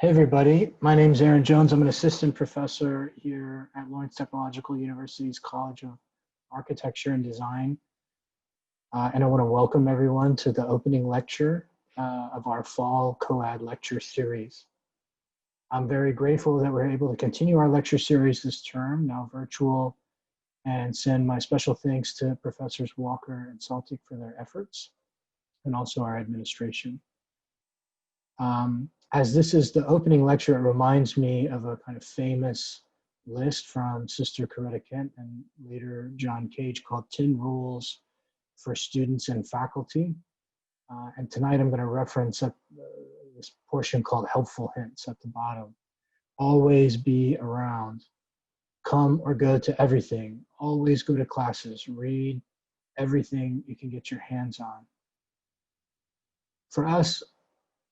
Hey everybody, my name is Aaron Jones. I'm an assistant professor here at Lawrence Technological University's College of Architecture and Design. And I want to welcome everyone to the opening lecture of our fall CoAD lecture series. I'm very grateful that we're able to continue our lecture series this term, now virtual, and send my special thanks to Professors Walker and Saltic for their efforts, and also our administration. As this is the opening lecture, it reminds me of a kind of famous list from Sister Coretta Kent and later John Cage called 10 Rules for Students and Faculty. And tonight I'm going to reference this portion called Helpful Hints at the bottom. Always be around. Come or go to everything. Always go to classes. Read everything you can get your hands on. For us,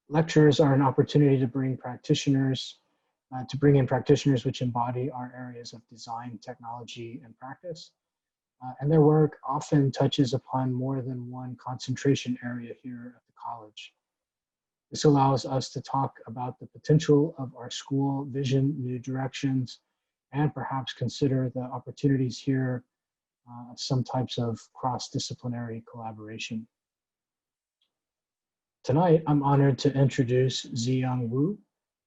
lectures are an opportunity to bring in practitioners which embody our areas of design, technology, and practice. And their work often touches upon more than one concentration area here at the college. This allows us to talk about the potential of our school, vision, new directions, and perhaps consider the opportunities here, some types of cross-disciplinary collaboration. Tonight, I'm honored to introduce Ziyang Wu,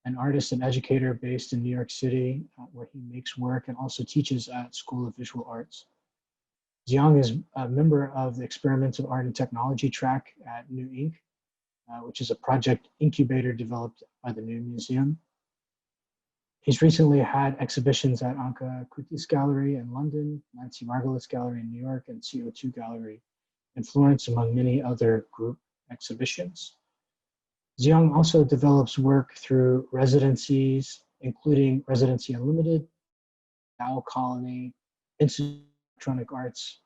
an artist and educator based in New York City, where he makes work and also teaches at School of Visual Arts. Ziyang is a member of the Experimental Art and Technology track at New Inc., which is a project incubator developed by the New Museum. He's recently had exhibitions at Anka Kutis Gallery in London, Nancy Margulis Gallery in New York, and CO2 Gallery in Florence, among many other group exhibitions. Ziyang also develops work through residencies, including Residency Unlimited, Dow Colony, Institute of Electronic Arts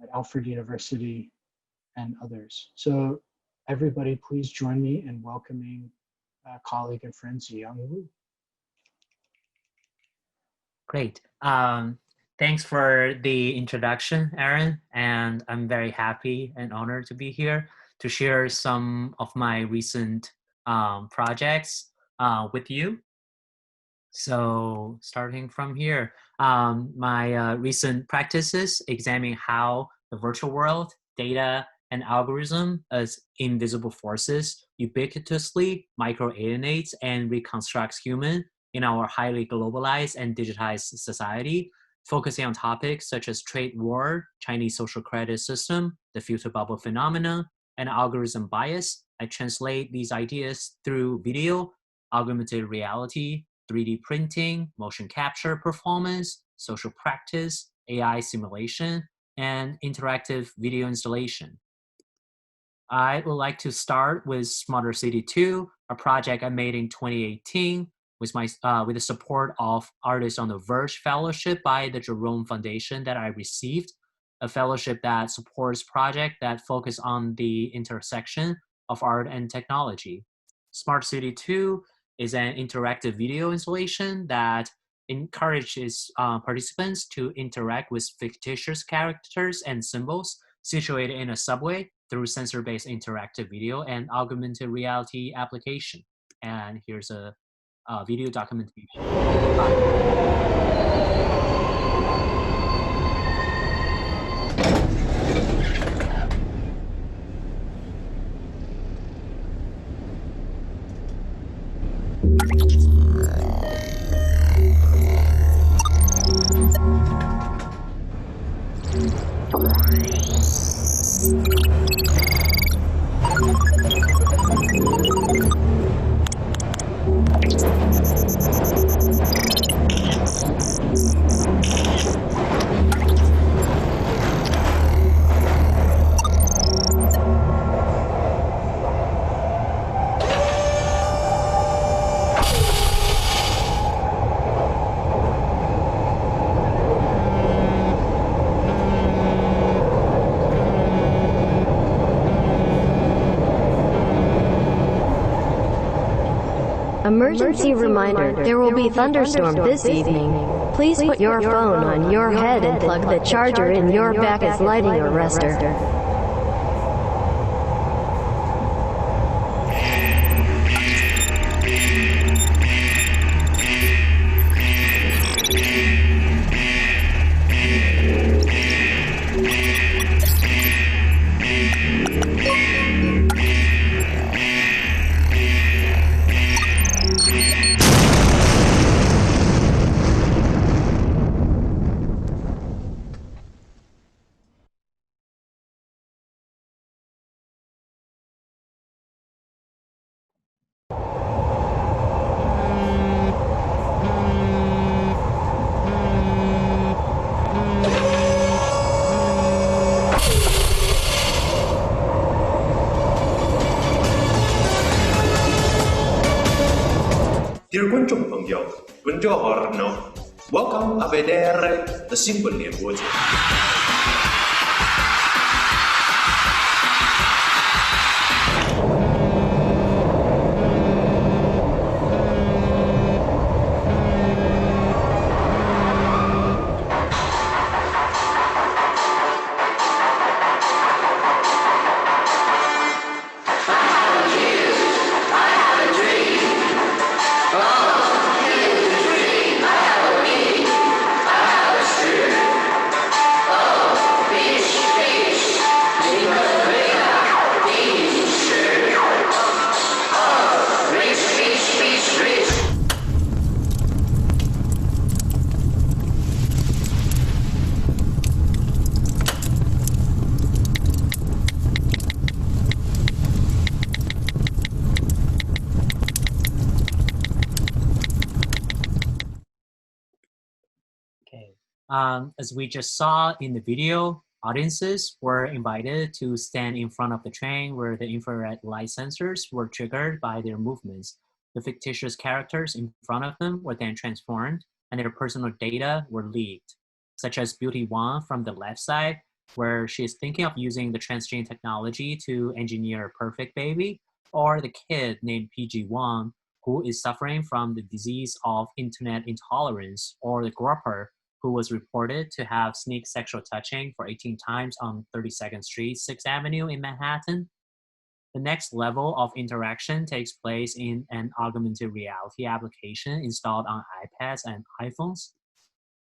at Alfred University, and others. So everybody, please join me in welcoming colleague and friend Ziyang Wu. Great. Thanks for the introduction, Aaron, and I'm very happy and honored to be here to share some of my recent projects with you. So starting from here, my recent practices examine how the virtual world, data, and algorithm as invisible forces ubiquitously microalienates and reconstructs human in our highly globalized and digitized society, focusing on topics such as trade war, Chinese social credit system, the filter bubble phenomena, and algorithm bias. I translate these ideas through video, augmented reality, 3D printing, motion capture performance, social practice, AI simulation, and interactive video installation. I would like to start with Smarter City 2, a project I made in 2018 with the support of Artists on the Verge Fellowship by the Jerome Foundation that I received, a fellowship that supports projects that focus on the intersection of art and technology. Smart City 2 is an interactive video installation that encourages participants to interact with fictitious characters and symbols situated in a subway through sensor-based interactive video and augmented reality application. And here's a video documentation. Emergency reminder, there will be thunderstorm this evening. Please put your phone on your head and plug the charger in your back as lighting arrestor. Dear 观众朋友 buongiorno. Welcome a vedere the 新闻联播节目。As we just saw in the video, audiences were invited to stand in front of the train where the infrared light sensors were triggered by their movements. The fictitious characters in front of them were then transformed and their personal data were leaked, such as Beauty Wang from the left side, where she is thinking of using the transgene technology to engineer a perfect baby, or the kid named PG Wang, who is suffering from the disease of internet intolerance, or the gropper, who was reported to have sneak sexual touching for 18 times on 32nd Street, 6th Avenue in Manhattan. The next level of interaction takes place in an augmented reality application installed on iPads and iPhones.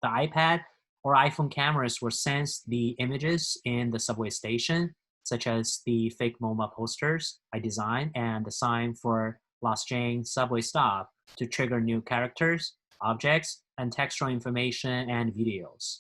The iPad or iPhone cameras will sense the images in the subway station, such as the fake MoMA posters I designed and the sign for Los Jane subway stop to trigger new characters, objects, and textual information and videos.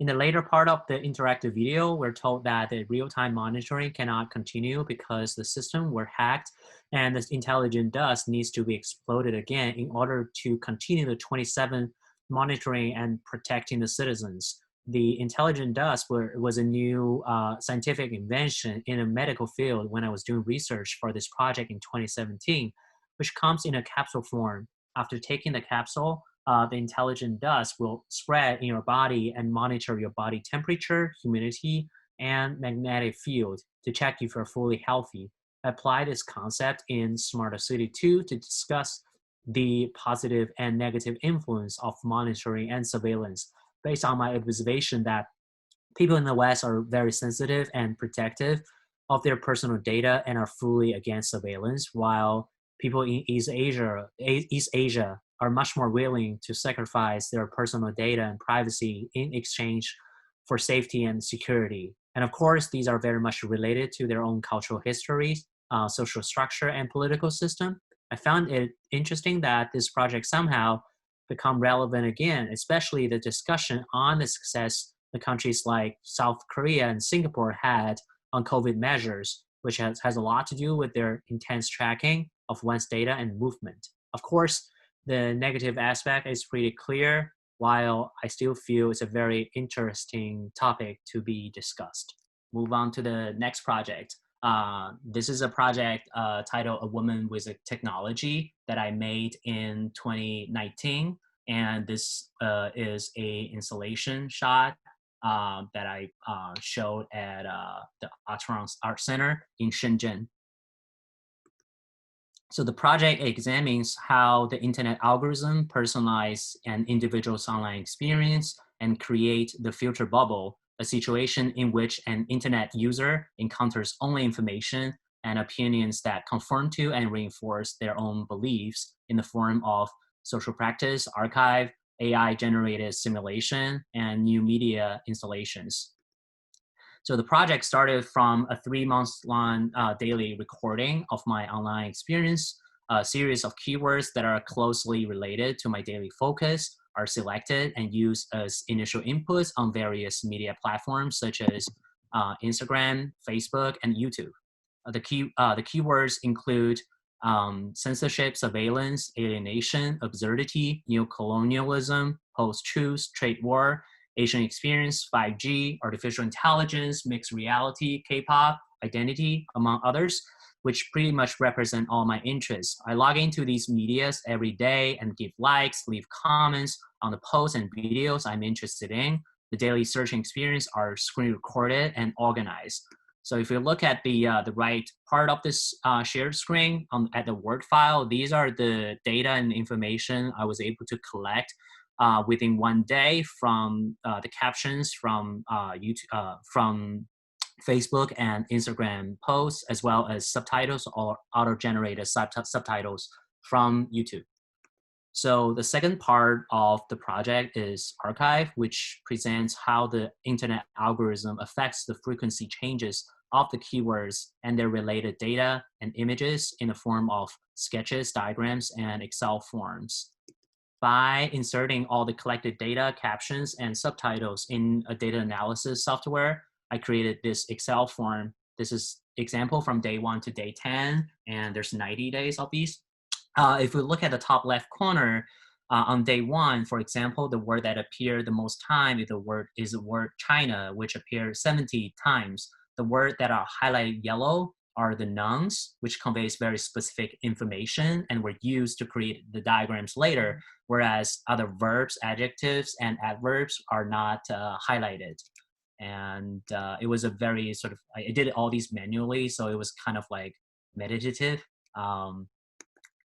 In the later part of the interactive video, we're told that the real-time monitoring cannot continue because the system were hacked and the intelligent dust needs to be exploded again in order to continue the 27 monitoring and protecting the citizens. The intelligent dust was a new scientific invention in a medical field when I was doing research for this project in 2017, which comes in a capsule form. After taking the capsule, the intelligent dust will spread in your body and monitor your body temperature, humidity, and magnetic field to check if you're fully healthy. I applied this concept in Smarter City 2 to discuss the positive and negative influence of monitoring and surveillance based on my observation that people in the West are very sensitive and protective of their personal data and are fully against surveillance, while people in East Asia are much more willing to sacrifice their personal data and privacy in exchange for safety and security. And of course, these are very much related to their own cultural histories, social structure, and political system. I found it interesting that this project somehow become relevant again, especially the discussion on the success the countries like South Korea and Singapore had on COVID measures, which has a lot to do with their intense tracking of one's data and movement. Of course, the negative aspect is pretty clear, while I still feel it's a very interesting topic to be discussed. Move on to the next project. This is a project titled A Woman with a Technology that I made in 2019. And this is a installation shot that I showed at the Artrons Art Center in Shenzhen. So the project examines how the internet algorithm personalize an individual's online experience and create the filter bubble, a situation in which an internet user encounters only information and opinions that conform to and reinforce their own beliefs in the form of social practice, archive, AI-generated simulation, and new media installations. So the project started from a 3-month-long daily recording of my online experience. A series of keywords that are closely related to my daily focus are selected and used as initial inputs on various media platforms such as Instagram, Facebook, and YouTube. The keywords include censorship, surveillance, alienation, absurdity, neocolonialism, post-truth, trade war, Asian experience, 5G, artificial intelligence, mixed reality, K-pop, identity, among others. which pretty much represent all my interests. I log into these medias every day and give likes, leave comments on the posts and videos I'm interested in. The daily searching experience are screen recorded and organized. So if you look at the right part of this shared screen at the Word file, these are the data and information I was able to collect within one day from the captions from YouTube, from Facebook and Instagram posts, as well as subtitles or auto-generated subtitles from YouTube. So the second part of the project is Archive, which presents how the internet algorithm affects the frequency changes of the keywords and their related data and images in the form of sketches, diagrams, and Excel forms. By inserting all the collected data, captions, and subtitles in a data analysis software, I created this Excel form. This is example from day 1 to day 10, and there's 90 days of these. If we look at the top left corner, on day 1, for example, the word that appeared the most time is the word China, which appeared 70 times. The word that are highlighted yellow are the nouns, which conveys very specific information and were used to create the diagrams later, whereas other verbs, adjectives, and adverbs are not highlighted. And it was a very sort of, I did all these manually, so it was kind of like meditative.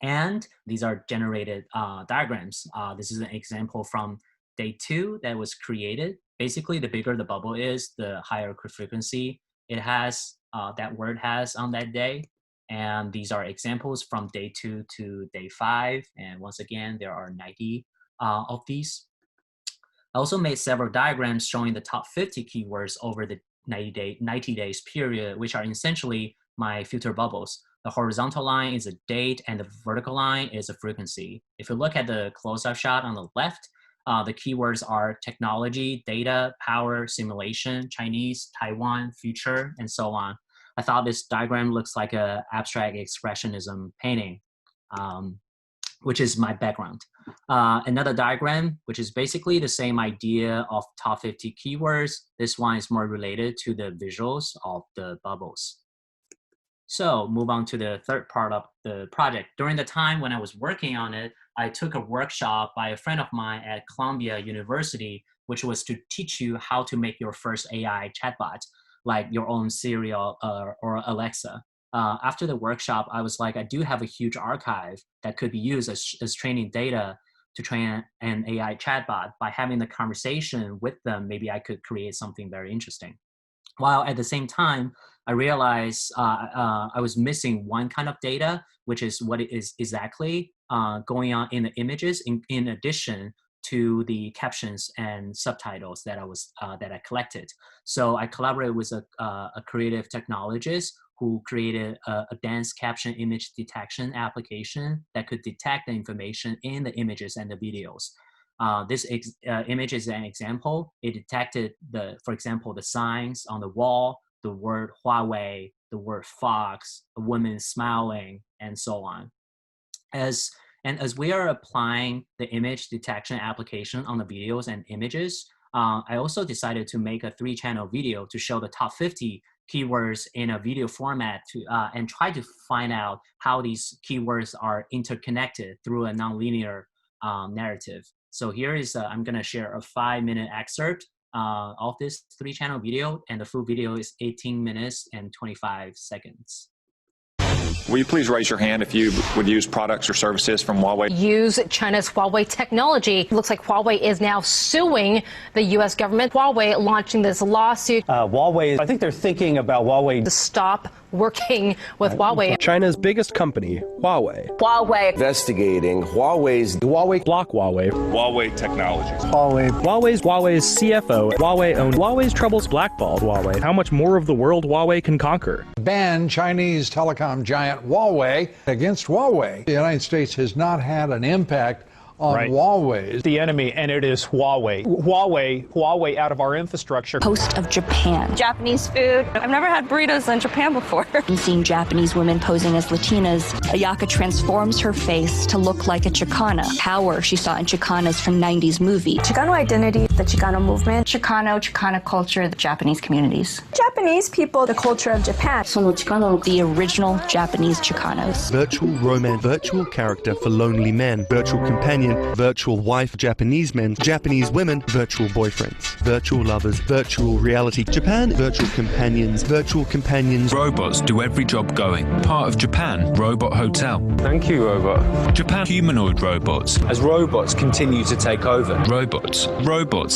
And these are generated diagrams. This is an example from day 2 that was created. Basically, the bigger the bubble is, the higher frequency it has, that word has on that day. And these are examples from day 2 to day 5. And once again, there are 90 of these. I also made several diagrams showing the top 50 keywords over the 90 days period, which are essentially my filter bubbles. The horizontal line is a date and the vertical line is a frequency. If you look at the close-up shot on the left, the keywords are technology, data, power, simulation, Chinese, Taiwan, future, and so on. I thought this diagram looks like an abstract expressionism painting, which is my background. Another diagram, which is basically the same idea of top 50 keywords. This one is more related to the visuals of the bubbles. So move on to the third part of the project. During the time when I was working on it, I took a workshop by a friend of mine at Columbia University, which was to teach you how to make your first AI chatbot, like your own Siri or Alexa. After the workshop, I was like, I do have a huge archive that could be used as training data to train an AI chatbot. By having the conversation with them, maybe I could create something very interesting. While at the same time, I realized I was missing one kind of data, which is what it is exactly going on in the images, in addition to the captions and subtitles that I collected. So I collaborated with a creative technologist who created a dense caption image detection application that could detect the information in the images and the videos. This image is an example. It detected, for example, the signs on the wall, the word Huawei, the word Fox, a woman smiling, and so on. As we are applying the image detection application on the videos and images, I also decided to make a 3-channel video to show the top 50 keywords in a video format and try to find out how these keywords are interconnected through a nonlinear narrative. So here is, I'm gonna share a 5-minute excerpt of this 3-channel video, and the full video is 18 minutes and 25 seconds. Will you please raise your hand if you would use products or services from Huawei? Use China's Huawei technology. It looks like Huawei is now suing the U.S. government. Huawei launching this lawsuit. Huawei, I think they're thinking about Huawei to stop working with Huawei. China's biggest company, Huawei. Huawei investigating Huawei's block Huawei. Huawei Technologies. Huawei's CFO. Huawei owned Huawei's troubles blackballed Huawei. How much more of the world Huawei can conquer? Ban Chinese telecom giant Huawei against Huawei. The United States has not had an impact on Huawei. The enemy, and it is Huawei. Huawei out of our infrastructure. Coast of Japan. Japanese food. I've never had burritos in Japan before. I'm seeing Japanese women posing as Latinas. Ayaka transforms her face to look like a Chicana. Power she saw in Chicanas from 90s movie. Chicano identity, the Chicano movement. Chicana culture, the Japanese communities. Japanese people, the culture of Japan. Sono Chicano, the original Japanese Chicanos. Virtual romance, virtual character for lonely men, virtual companion, virtual wife, Japanese men, Japanese women, virtual boyfriends, virtual lovers, virtual reality, Japan, virtual companions, Robots do every job going. Part of Japan, Robot Hotel. Thank you, Robot. Japan, humanoid robots. As robots continue to take over. Robots. Robot.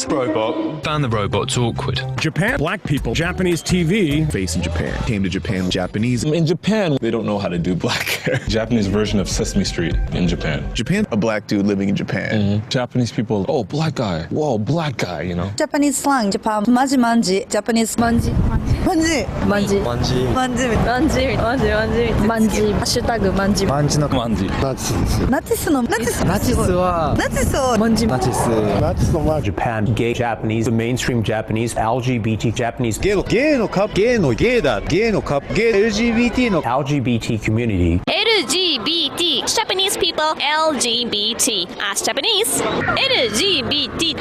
Found the robots awkward. Japan, black people, Japanese TV. Face in Japan. Came to Japan, Japanese. In Japan, they don't know how to do black hair. Japanese version of Sesame Street in Japan. Japan, a black dude living in Japan. Japanese people, oh, black guy. Whoa, black guy, you know. Japanese slang, Japan, manji manji. Japanese manji. Manji. Manji. Manji. Manji. Manji. Manji. Manji. Hashtag manji. Manjiのmanji。ナチスのナチス。ナチスはナチスをmanji。ナチス。ナチスのは Japan, gay Japanese, mainstream Japanese, LGBT Japanese. ゲイのカップ、ゲイのゲイだ、ゲイのカップ、ゲイ LGBT の LGBT community. LGBT Japanese people LGBT as Japanese LGBT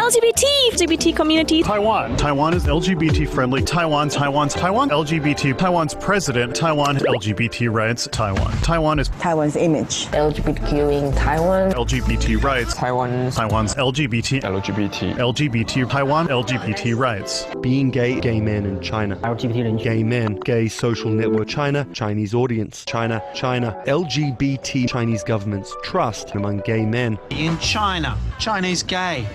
LGBT community. Taiwan is LGBT friendly. Taiwan's LGBT. Taiwan's president. Taiwan LGBT rights. Taiwan's image. LGBTQ in Taiwan. LGBT rights. Taiwan's LGBT. Taiwan LGBT rights. Being gay, gay men in China. LGBT gay men, gay social network. China, Chinese audience. China. LGBT Chinese governments. Trust among gay men. In China, Chinese gay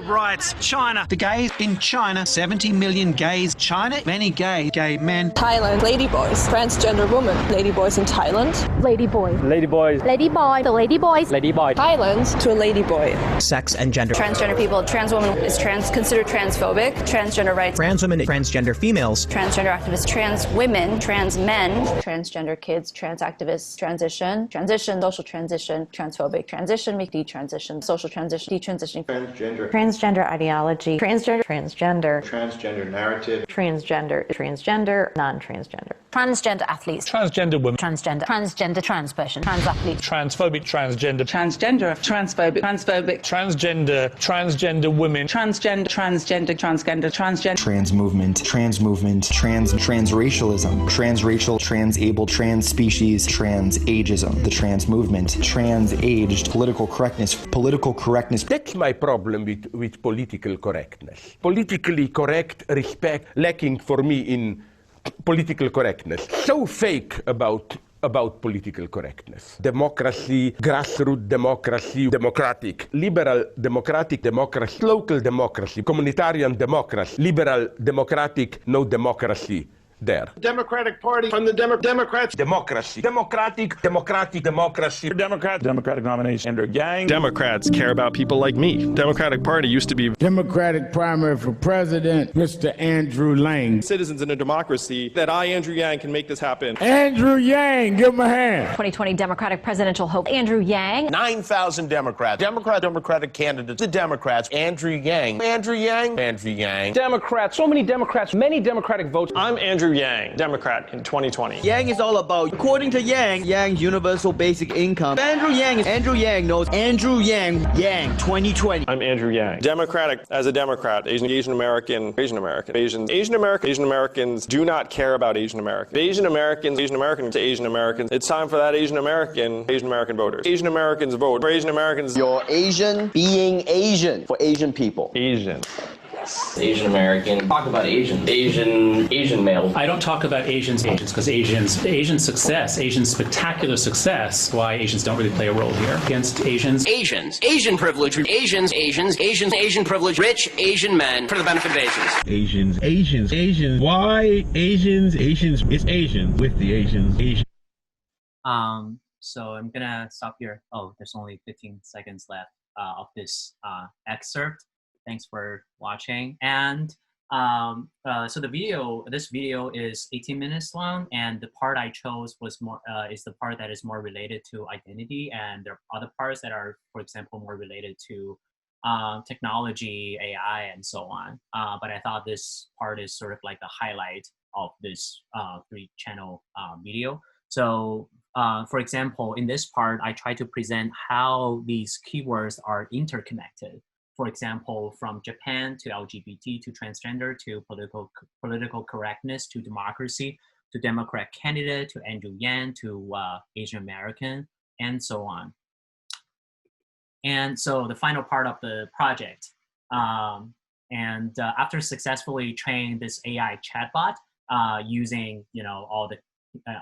rights. China, the gays in China, 70 million gays. China, many gay men. Thailand, ladyboys, transgender woman, ladyboys in Thailand. Ladyboy. Ladyboy. Ladyboy. The ladyboys. Ladyboy. Thailand to a ladyboy. Sex and gender. Transgender people. Trans woman is considered transphobic. Transgender rights. Trans women, transgender females. Transgender activists. Trans women. Trans men. Transgender kids. Trans activists. Transition. Social transition. Transphobic. Transition. Detransition. Social transition. Detransitioning. Transgender ideology. Transgender narrative. Transgender, non-transgender. Transgender athletes. Transgender women. Transgender trans person. Trans athlete. Transphobic transgender. Transgender, transphobic. Transgender women. Transgender. Trans movement, transracialism, transracial, transable, trans species, trans ageism, the trans movement, trans-aged, political correctness. That's my problem with political correctness. Politically correct respect lacking for me in political correctness. So fake about political correctness. Democracy, grassroots democracy, democratic, liberal democratic democracy, local democracy, communitarian democracy, liberal democratic, no democracy. There. Democratic Party from the Democrats. Democracy. Democratic democracy. Democratic nomination. Andrew Yang. Democrats care about people like me. Democratic Party used to be Democratic primary for president, Mr. Andrew Yang. Citizens in a democracy that I, Andrew Yang, can make this happen. Andrew Yang, give him a hand. 2020 Democratic presidential hope. Andrew Yang. 9,000 Democrats. Democratic candidates. The Democrats. Andrew Yang. Democrats. So many Democrats. Many Democratic votes. I'm Andrew Yang, Democrat in 2020. Yang is all about, according to Yang's universal basic income. Andrew Yang knows Andrew Yang 2020. I'm Andrew Yang. Democratic as a Democrat, Asian Americans do not care about Asian Americans. Asian Americans to Asian Americans. It's time for that Asian American voters. Asian Americans vote for Asian Americans. You're Asian being Asian for Asian people. Asian. Asian American. Talk about Asian male. I don't talk about Asian because Asian spectacular success. Why Asians don't really play a role here against Asians. Asian privilege. Asian privilege. Rich Asian men for the benefit of Asians. Asians. Why Asians? It's Asian with the Asians. So I'm gonna stop here. Oh, there's only 15 seconds left of this excerpt. Thanks for watching. And So this video is 18 minutes long, and the part I chose was is the part that is more related to identity, and there are other parts that are, for example, more related to technology, AI, and so on. But I thought this part is sort of like the highlight of this 3-channel video. So, for example, in this part, I try to present how these keywords are interconnected. For example, from Japan to LGBT to transgender to political correctness to democracy to Democrat candidate to Andrew Yang to Asian American and so on. And so the final part of the project, after successfully training this AI chatbot using all the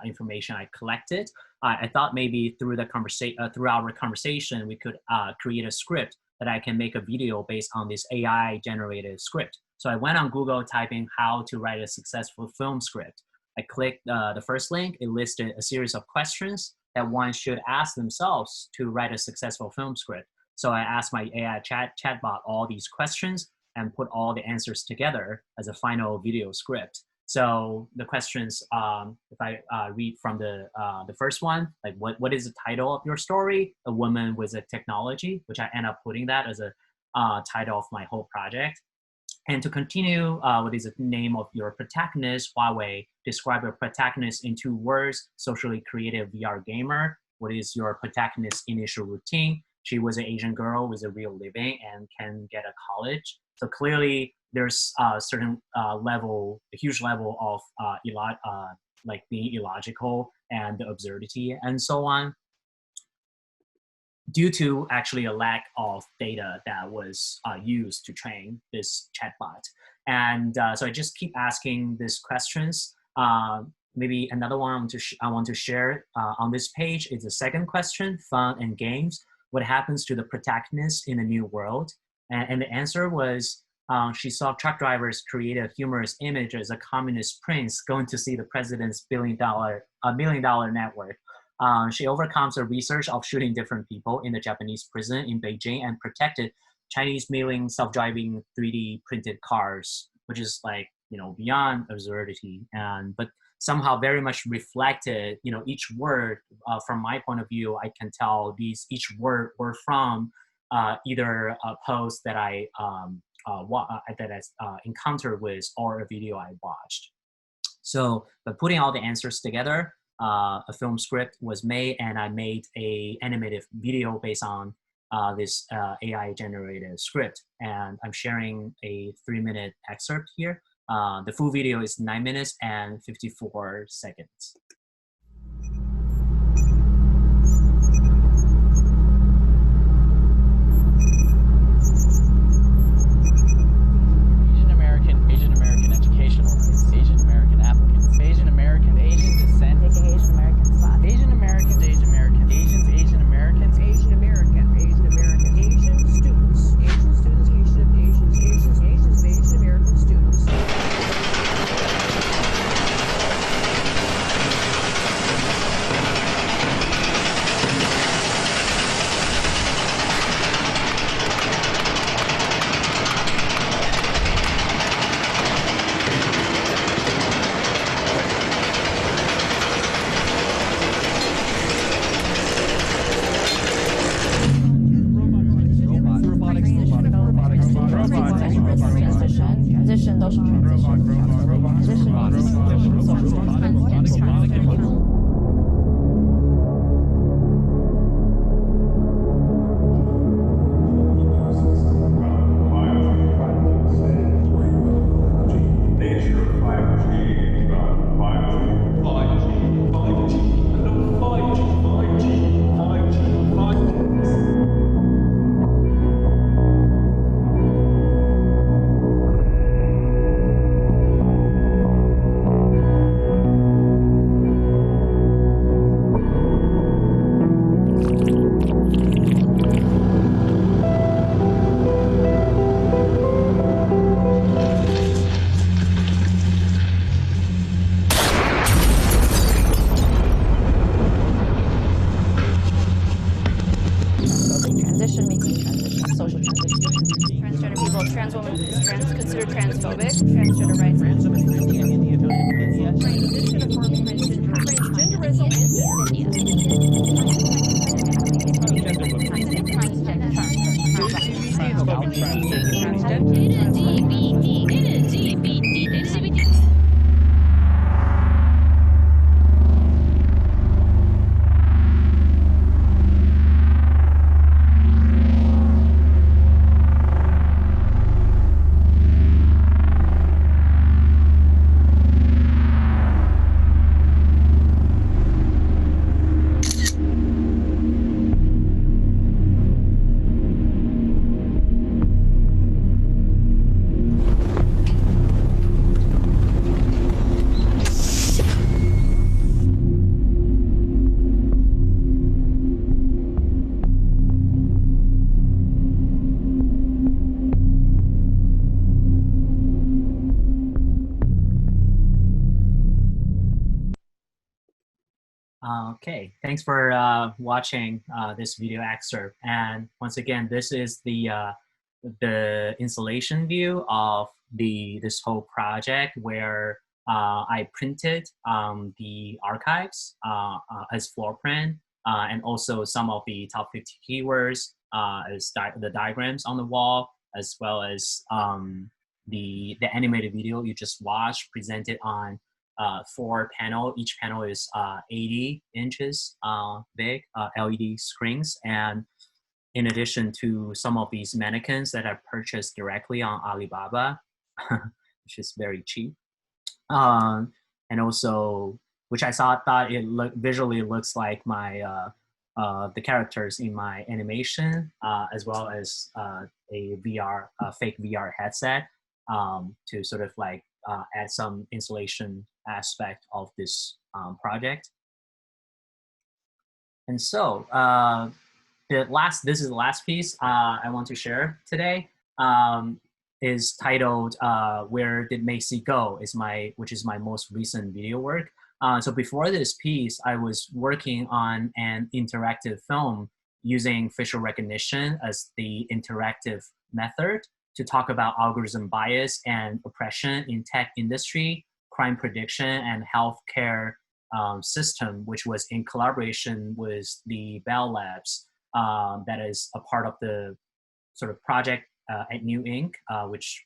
information I collected, I thought maybe through our conversation we could create a script that I can make a video based on this AI generated script. So I went on Google typing how to write a successful film script. I clicked the first link. It listed a series of questions that one should ask themselves to write a successful film script. So I asked my AI chatbot all these questions and put all the answers together as a final video script. So the questions, if I read from the first one, like what is the title of your story? A woman with a technology, which I end up putting that as a title of my whole project. And to continue, what is the name of your protagonist? Huawei, describe your protagonist in 2 words, socially creative VR gamer. What is your protagonist's initial routine? She was an Asian girl with a real living and can get a college. So clearly there's a certain a huge level of like being illogical and the absurdity and so on, due to actually a lack of data that was used to train this chatbot. And so I just keep asking these questions. Maybe another one I want to share on this page is the second question, fun and games. What happens to the protagonist in a new world? And the answer was, she saw truck drivers create a humorous image as a communist prince going to see the president's $1 million network. She overcomes her research of shooting different people in the Japanese prison in Beijing and protected Chinese mailing self-driving 3D printed cars, which is like, beyond absurdity, but somehow very much reflected, each word from my point of view, I can tell each word were from either a post that I encountered with or a video I watched. So by putting all the answers together, a film script was made, and I made an animated video based on this AI generated script. And I'm sharing a 3-minute excerpt here. The full video is 9 minutes and 54 seconds. Asian American educational rights, Asian American applicants, Asian American, Asian descent, taking Asian American spot, Asian Americans, Asian American, Asians, Asian Americans, Asian American, Asian American, Asian students, Asian students, Asian American students. Okay, thanks for watching this video excerpt. And once again, this is the installation view of this whole project where I printed the archives as floor plan and also some of the top 50 keywords as the diagrams on the wall, as well as the animated video you just watched presented on 4 panels. Each panel is 80 inches big, LED screens. And in addition to some of these mannequins that I purchased directly on Alibaba, which is very cheap. And also, which I thought it visually looks like my the characters in my animation, as well as a fake VR headset to sort of like add some installation aspect of this project. And so this is the last piece I want to share today. Is titled "Where Did Macy Go?" which is my most recent video work. So before this piece, I was working on an interactive film using facial recognition as the interactive method to talk about algorithm bias and oppression in tech industry, crime prediction, and healthcare system, which was in collaboration with the Bell Labs, that is a part of the sort of project at New Inc., which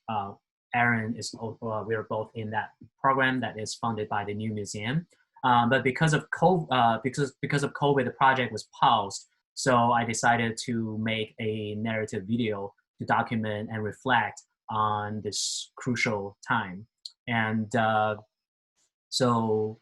Aaron is. We are both in that program that is funded by the New Museum. But because of COVID, the project was paused. So I decided to make a narrative video to document and reflect on this crucial time. And so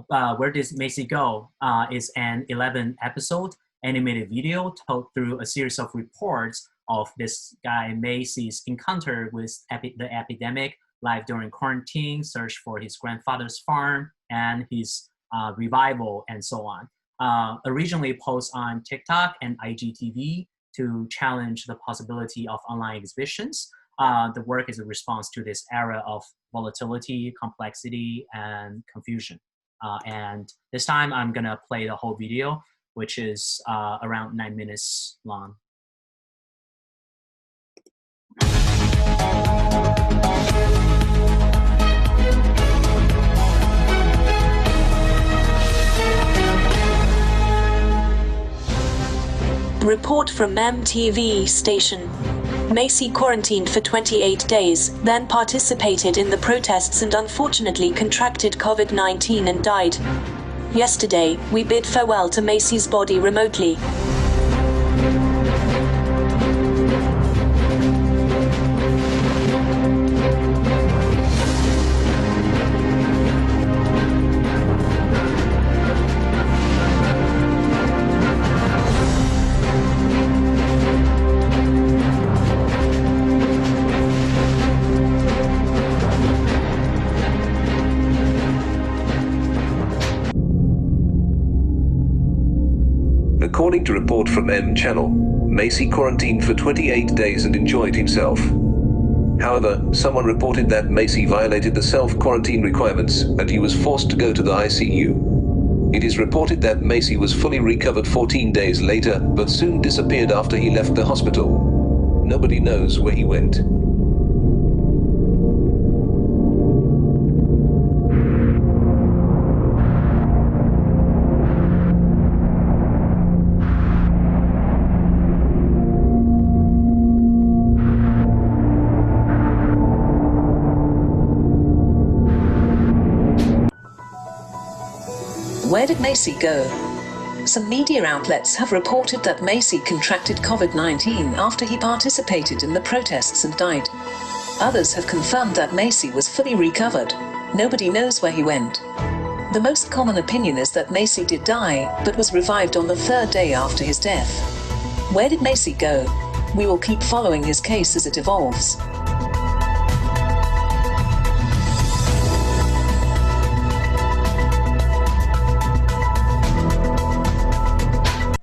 Where Did Macy Go? Is an 11-episode animated video told through a series of reports of this guy Macy's encounter with the epidemic, life during quarantine, search for his grandfather's farm, and his revival, and so on. Originally posted on TikTok and IGTV to challenge the possibility of online exhibitions. The work is a response to this era of volatility, complexity, and confusion. And this time I'm gonna play the whole video, which is around 9 minutes long. Report from MTV station. Macy quarantined for 28 days, then participated in the protests and unfortunately contracted COVID-19 and died. Yesterday, we bid farewell to Macy's body remotely. According to report from M Channel, Macy quarantined for 28 days and enjoyed himself. However, someone reported that Macy violated the self-quarantine requirements and he was forced to go to the ICU. It is reported that Macy was fully recovered 14 days later, but soon disappeared after he left the hospital. Nobody knows where he went. Where did Macy go? Some media outlets have reported that Macy contracted COVID-19 after he participated in the protests and died. Others have confirmed that Macy was fully recovered. Nobody knows where he went. The most common opinion is that Macy did die, but was revived on the 3rd day after his death. Where did Macy go? We will keep following his case as it evolves.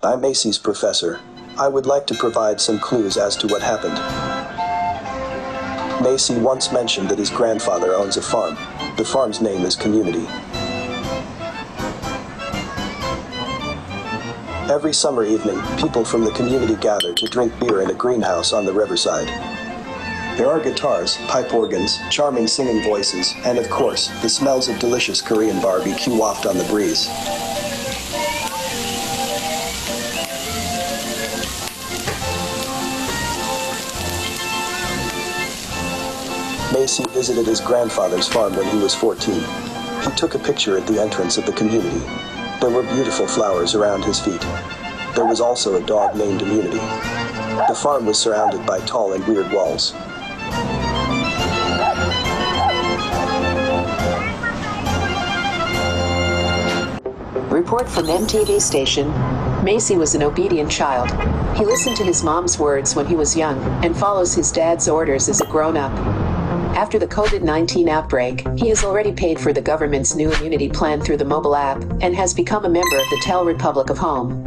I'm Macy's professor. I would like to provide some clues as to what happened. Macy once mentioned that his grandfather owns a farm. The farm's name is Community. Every summer evening, people from the community gather to drink beer in a greenhouse on the riverside. There are guitars, pipe organs, charming singing voices, and of course, the smells of delicious Korean barbecue waft on the breeze. Macy visited his grandfather's farm when he was 14. He took a picture at the entrance of the community. There were beautiful flowers around his feet. There was also a dog named Immunity. The farm was surrounded by tall and weird walls. Report from MTV station. Macy was an obedient child. He listened to his mom's words when he was young and follows his dad's orders as a grown-up. After the COVID-19 outbreak, he has already paid for the government's new immunity plan through the mobile app and has become a member of the Tel Republic of Home.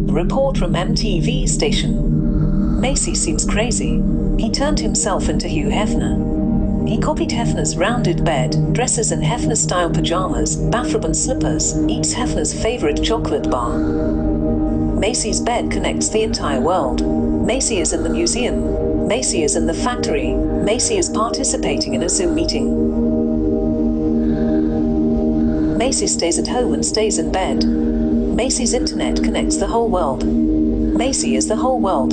Report from MTV station. Macy seems crazy. He turned himself into Hugh Hefner. He copied Hefner's rounded bed, dresses in Hefner-style pajamas, bathrobe and slippers, eats Hefner's favorite chocolate bar. Macy's bed connects the entire world. Macy is in the museum. Macy is in the factory. Macy is participating in a Zoom meeting. Macy stays at home and stays in bed. Macy's internet connects the whole world. Macy is the whole world.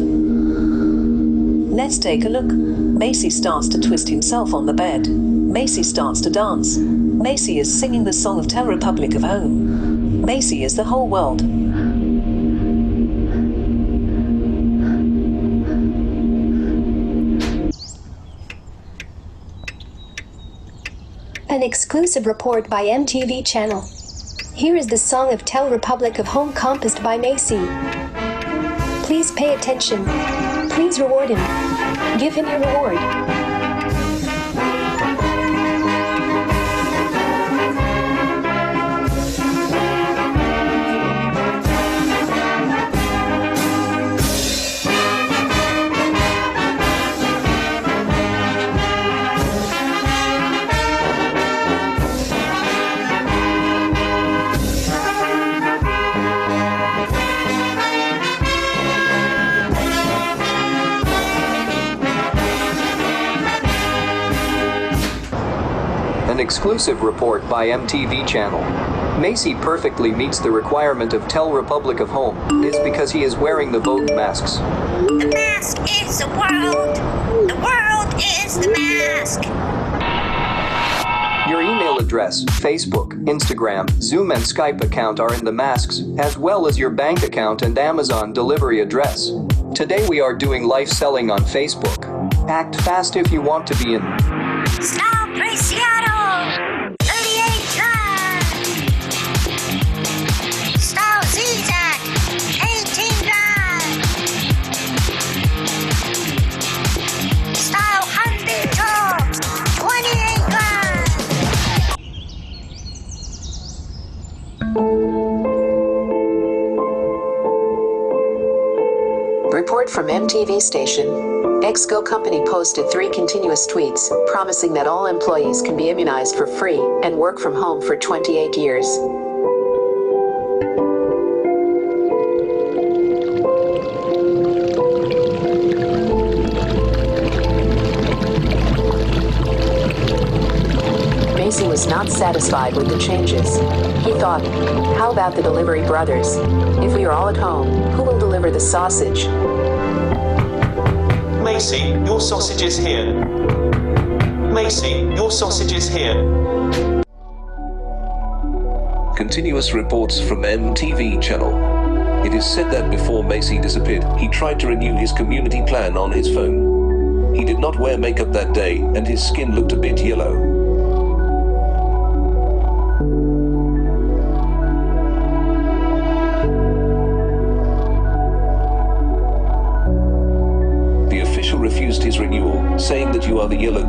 Let's take a look. Macy starts to twist himself on the bed. Macy starts to dance. Macy is singing the song of Tel Republic of Home. Macy is the whole world. An exclusive report by MTV channel. Here is the song of Tel Republic of Home composed by Macy. Please pay attention. Please reward him. Give him your reward. An exclusive report by MTV channel. Macy perfectly meets the requirement of Tel Republic of Home. It's because he is wearing the Vogue masks. The mask is the world. The world is the mask. Your email address, Facebook, Instagram, Zoom and Skype account are in the masks, as well as your bank account and Amazon delivery address. Today we are doing live selling on Facebook. Act fast if you want to be in. Stop Seattle! 38 Drive! Style Ziyang! 18 Drive! Style Huntington! 28 Drive! Report from MTV station. Exco company posted 3 continuous tweets promising that all employees can be immunized for free and work from home for 28 years. Macy was not satisfied with the changes. He thought, how about the delivery brothers? If we are all at home, who will deliver the sausage? Macy, your sausage is here. Macy, your sausage is here. Continuous reports from MTV channel. It is said that before Macy disappeared, he tried to renew his community plan on his phone. He did not wear makeup that day, and his skin looked a bit yellow.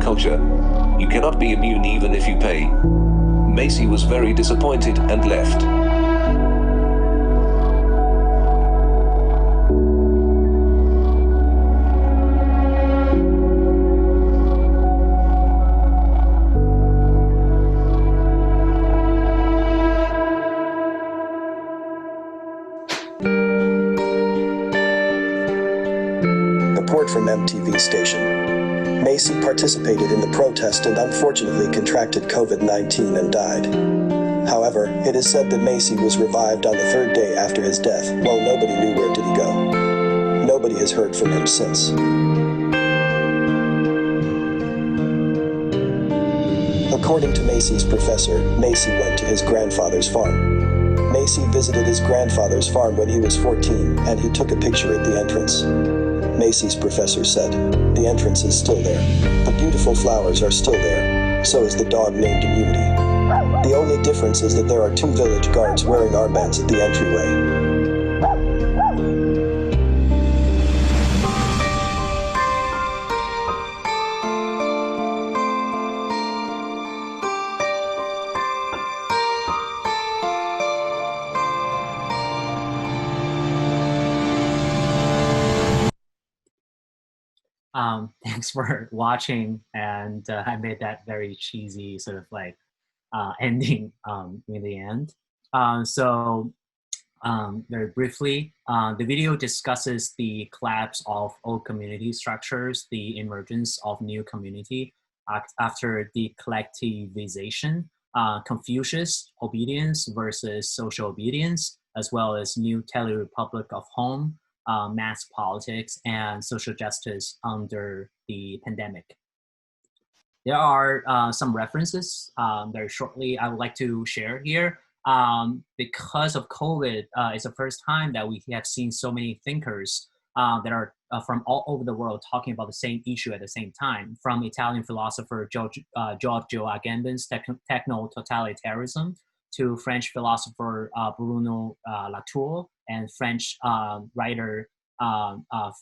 culture. You cannot be immune even if you pay. Macy was very disappointed and left. Report from MTV station. Macy participated in the protest and unfortunately contracted COVID-19 and died. However, it is said that Macy was revived on the third day after his death, while nobody knew where did he go. Nobody has heard from him since. According to Macy's professor, Macy went to his grandfather's farm. Macy visited his grandfather's farm when he was 14, and he took a picture at the entrance. Macy's professor said, "The entrance is still there. The beautiful flowers are still there. So is the dog named Immunity. The only difference is that there are 2 village guards wearing armbands at the entryway." Thanks for watching, and I made that very cheesy sort of like ending in the end. Very briefly, the video discusses the collapse of old community structures, the emergence of new community after the collectivization, Confucius obedience versus social obedience, as well as new telerepublic of home, mass politics, and social justice under the pandemic. There are some references very shortly I would like to share here. Because of COVID, it's the first time that we have seen so many thinkers that are from all over the world talking about the same issue at the same time, from Italian philosopher Giorgio Agamben's techno-totalitarianism to French philosopher Bruno Latour and French writer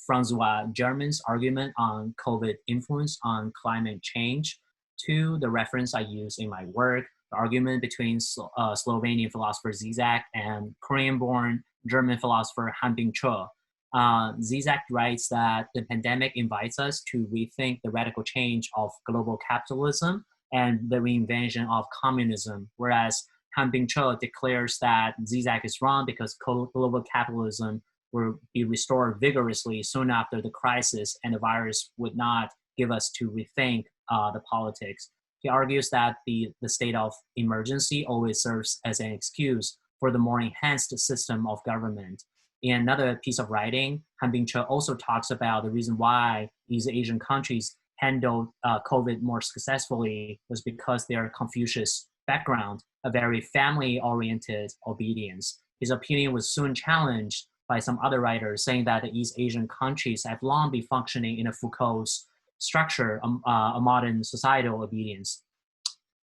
Francois Germain's argument on COVID influence on climate change, to the reference I use in my work, the argument between Slovenian philosopher Ziyang and Korean-born German philosopher Han-Bing-Che. Ziyang writes that the pandemic invites us to rethink the radical change of global capitalism and the reinvention of communism, whereas Han-Bing-Che declares that Ziyang is wrong because global capitalism will be restored vigorously soon after the crisis, and the virus would not give us to rethink the politics. He argues that the state of emergency always serves as an excuse for the more enhanced system of government. In another piece of writing, Han-Bing-Che also talks about the reason why these Asian countries handled COVID more successfully was because their Confucius background, a very family-oriented obedience. His opinion was soon challenged by some other writers, saying that the East Asian countries have long been functioning in a Foucault's structure, a modern societal obedience.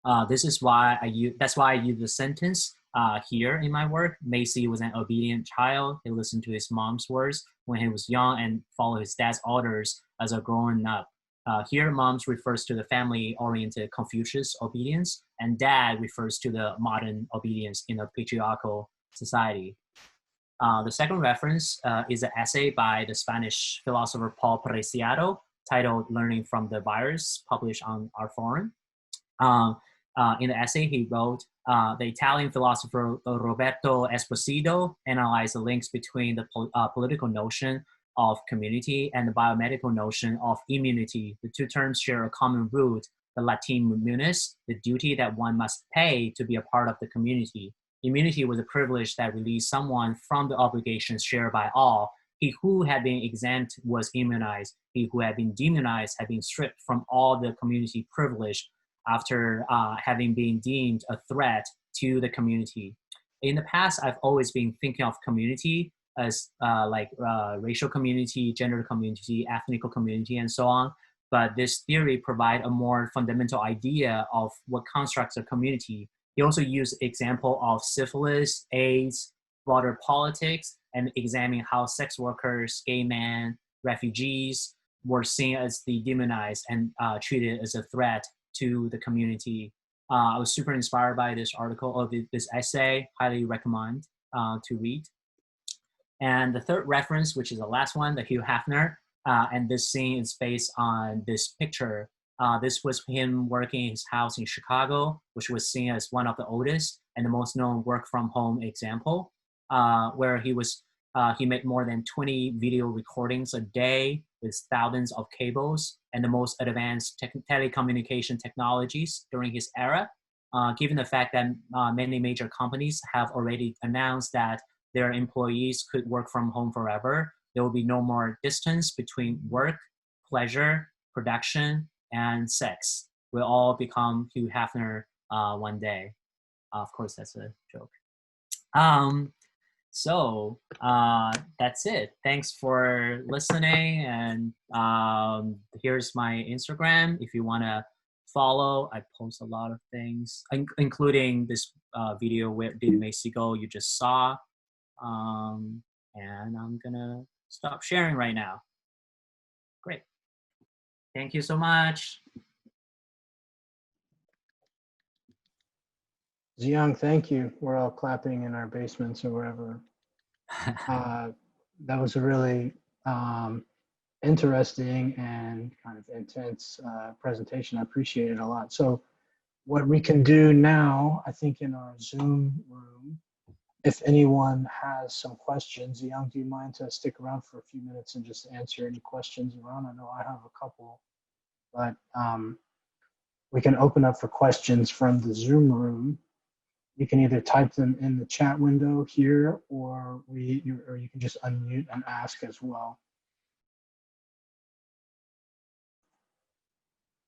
That's why I use the sentence here in my work. Macy was an obedient child. He listened to his mom's words when he was young and followed his dad's orders as a growing up. Here, moms refers to the family-oriented Confucius obedience, and dad refers to the modern obedience in a patriarchal society. The second reference is an essay by the Spanish philosopher Paul Preciado titled "Learning from the Virus," published on our forum. In the essay, he wrote, the Italian philosopher Roberto Esposito analyzed the links between the political notion of community and the biomedical notion of immunity. The two terms share a common root, the Latin munus, the duty that one must pay to be a part of the community. Immunity was a privilege that released someone from the obligations shared by all. He who had been exempt was immunized. He who had been demonized had been stripped from all the community privilege after having been deemed a threat to the community. In the past, I've always been thinking of community as racial community, gender community, ethnic community, and so on. But this theory provides a more fundamental idea of what constructs a community. He also used example of syphilis, AIDS, broader politics, and examining how sex workers, gay men, refugees, were seen as the demonized and treated as a threat to the community. I was super inspired by this article, or this essay, highly recommend to read. And the third reference, which is the last one, the Hugh Hefner, and this scene is based on this picture. This was him working in his house in Chicago, which was seen as one of the oldest and the most known work from home example, where he made more than 20 video recordings a day with thousands of cables and the most advanced telecommunication technologies during his era. Given the fact that many major companies have already announced that their employees could work from home forever, there will be no more distance between work, pleasure, production, and sex. We'll all become Hugh Hefner one day. Of course, that's a joke. So that's it. Thanks for listening. And here's my Instagram. If you want to follow, I post a lot of things, including this video, Where Did Macy Go, you just saw. And I'm gonna stop sharing right now. Great. Thank you so much. Ziyang, thank you. We're all clapping in our basements or wherever. That was a really interesting and kind of intense presentation. I appreciate it a lot. So what we can do now, I think in our Zoom room, if anyone has some questions, Ziyang, do you mind to stick around for a few minutes and just answer any questions around? I know I have a couple, but we can open up for questions from the Zoom room. You can either type them in the chat window here, or you can just unmute and ask as well.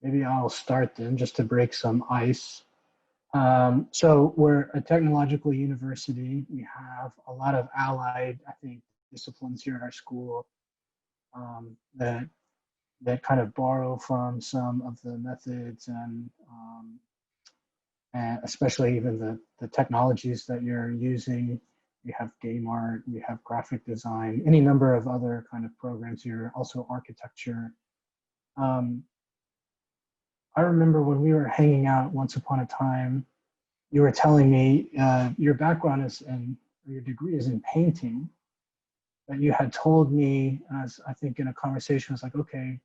Maybe I'll start then, just to break some ice. So we're a technological university. We have a lot of allied, I think, disciplines here at our school that kind of borrow from some of the methods and especially even the technologies that you're using. We have game art, we have graphic design, any number of other kind of programs here, also architecture. I remember when we were hanging out once upon a time, you were telling me your background is or your degree is in painting, but you had told me, as I think in a conversation, it's like, okay,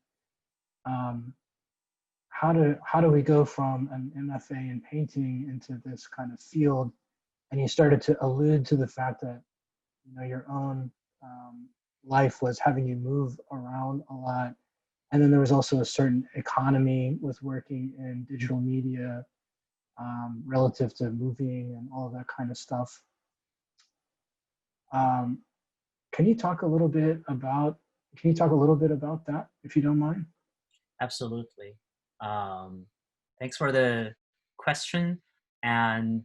how do we go from an MFA in painting into this kind of field? And you started to allude to the fact that, you know, your own life was having you move around a lot. And then there was also a certain economy with working in digital media relative to moving and all of that kind of stuff. Can you talk a little bit about that, if you don't mind? Absolutely. Thanks for the question. And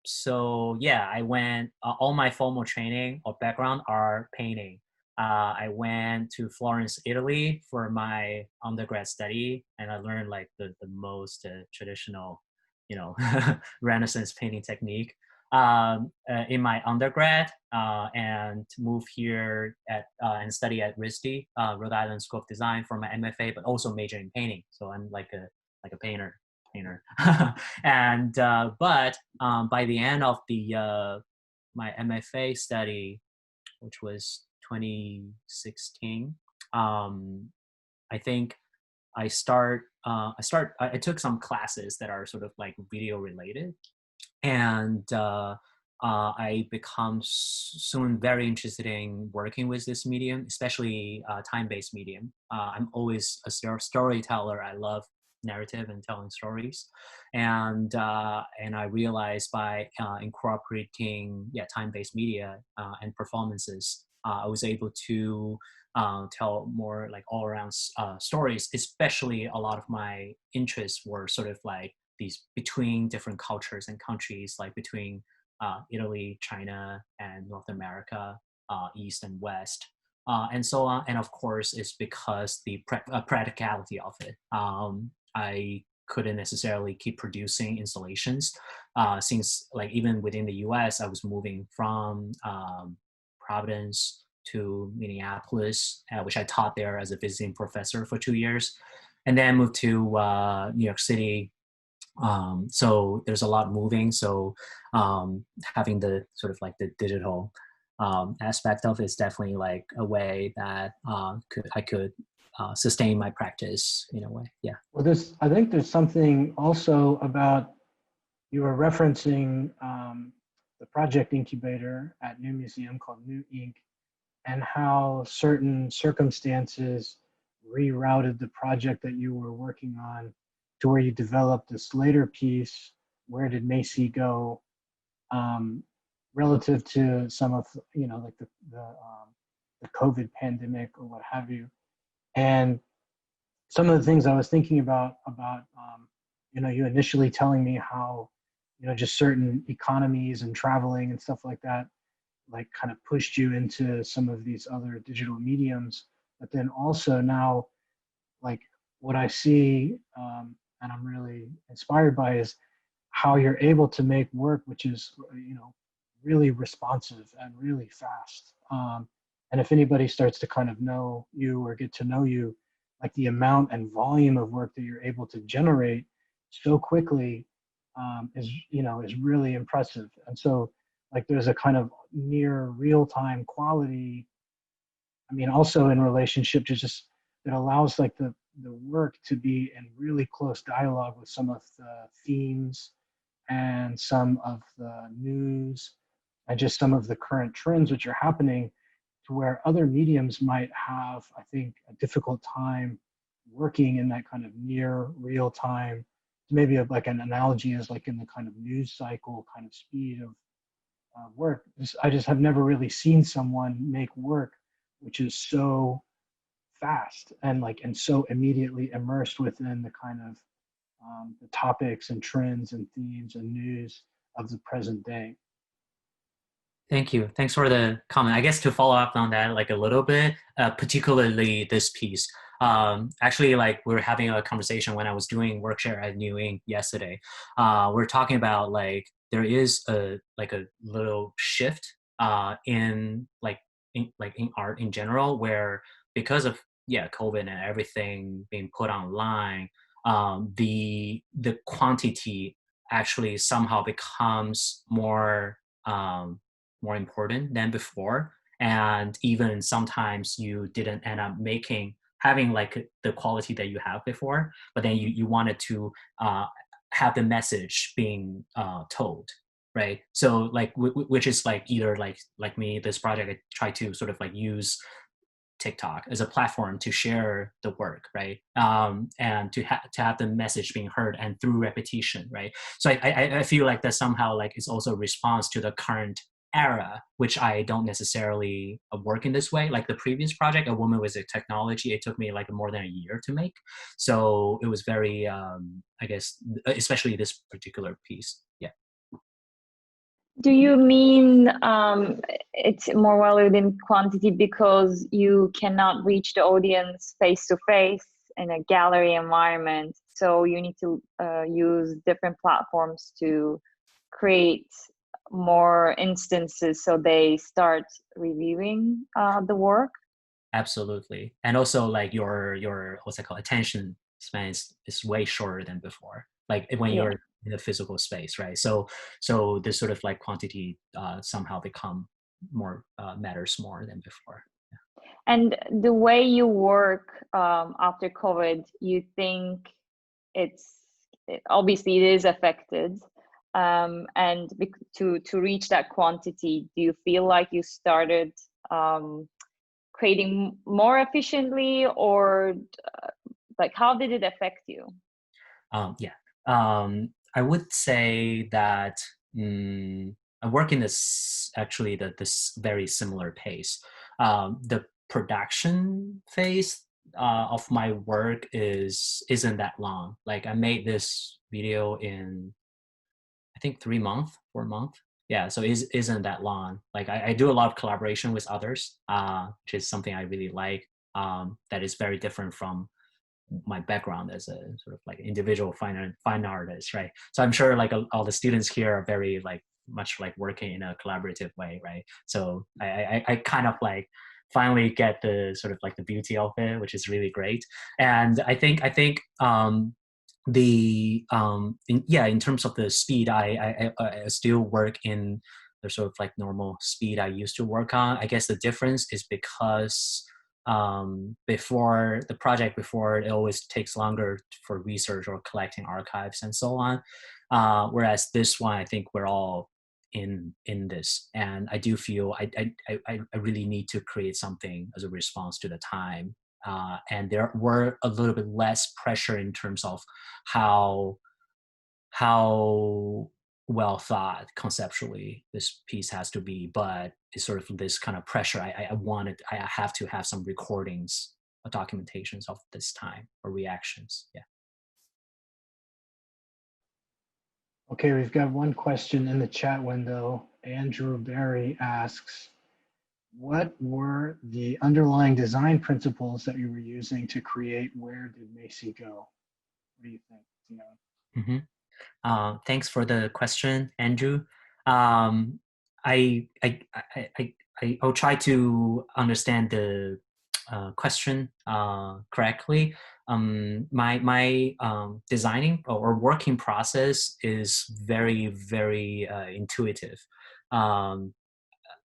so yeah, I went, all my formal training or background are painting. I went to Florence, Italy for my undergrad study, and I learned like the most traditional, you know, Renaissance painting technique in my undergrad, and moved here and study at RISD, Rhode Island School of Design, for my MFA, but also major in painting. So I'm like a painter. And but by the end of the my MFA study, which was 2016, I think I took some classes that are sort of like video related, and I become soon very interested in working with this medium, especially time-based medium. I'm always a storyteller. I love narrative and telling stories, and I realized by incorporating time-based media and performances, I was able to tell more like all-around stories. Especially a lot of my interests were sort of like these between different cultures and countries, like between Italy, China, and North America, East and West, and so on. And of course, it's because the practicality of it. I couldn't necessarily keep producing installations since, like, even within the US, I was moving from Providence to Minneapolis, which I taught there as a visiting professor for 2 years, and then moved to New York City. So there's a lot moving. So having the sort of like the digital aspect of it is definitely like a way that I could sustain my practice in a way. Yeah. Well, I think there's something also about, you were referencing the project incubator at New Museum called New Inc., and how certain circumstances rerouted the project that you were working on to where you developed this later piece, Where Did Macy Go, relative to some of, like the COVID pandemic or what have you. And some of the things I was thinking about you initially telling me how, just certain economies and traveling and stuff like that, like kind of pushed you into some of these other digital mediums. But then also now, like what I see, and I'm really inspired by, is how you're able to make work which is, really responsive and really fast. And if anybody starts to kind of know you or get to know you, like the amount and volume of work that you're able to generate so quickly is really impressive. And so like there's a kind of near real-time quality, I mean, also in relationship to just, that allows like the work to be in really close dialogue with some of the themes and some of the news and just some of the current trends which are happening, to where other mediums might have, I think, a difficult time working in that kind of near real time. Maybe like an analogy is like in the kind of news cycle kind of speed of work. I just have never really seen someone make work which is so fast and so immediately immersed within the kind of the topics and trends and themes and news of the present day. Thank you. Thanks for the comment. I guess to follow up on that like a little bit, particularly this piece. Actually, like we were having a conversation when I was doing Workshare at New Inc. yesterday. We're talking about like there is a little shift in art in general, where because of COVID and everything being put online, the quantity actually somehow becomes more important than before, and even sometimes you didn't end up having like the quality that you have before, but then you wanted to have the message being told, right? So like which is like either like me, this project, I try to sort of like use TikTok as a platform to share the work, right? And to have the message being heard and through repetition, right? So I feel like that somehow like is also a response to the current era, which I don't necessarily work in this way. Like the previous project, A Woman with a Technology, it took me like more than a year to make. So it was very, I guess, especially this particular piece. Yeah. Do you mean it's more valued in quantity because you cannot reach the audience face to face in a gallery environment? So you need to use different platforms to create more instances so they start reviewing the work? Absolutely. And also like your what's it called, attention span is way shorter than before, like when you're in a physical space, right? So this sort of like quantity somehow become more matters more than before. And the way you work after COVID, you think obviously it is affected, and to reach that quantity, do you feel like you started creating more efficiently, or like how did it affect you? I would say that I work in this very similar pace. The production phase of my work isn't that long. Like I made this video in I think 4 months. Yeah, so it isn't that long. Like I do a lot of collaboration with others, which is something I really like. That is very different from my background as a sort of like individual fine artist, right? So I'm sure like all the students here are very like much like working in a collaborative way, right? So I kind of like finally get the sort of like the beauty of it, which is really great. And I think in terms of the speed, I still work in the sort of like normal speed I used to work on. I guess the difference is because before the project, it always takes longer for research or collecting archives and so on. Whereas this one, I think we're all in this, and I do feel I really need to create something as a response to the time. And there were a little bit less pressure in terms of how well thought conceptually this piece has to be, but it's sort of this kind of pressure. I have to have some recordings or documentations of this time or reactions. Yeah. Okay, we've got one question in the chat window. Andrew Berry asks, what were the underlying design principles that you were using to create Where Did Macy Go? What do you think, Ziyang? Thanks for the question, Andrew. I'll try to understand the question correctly. My designing or working process is very, very intuitive,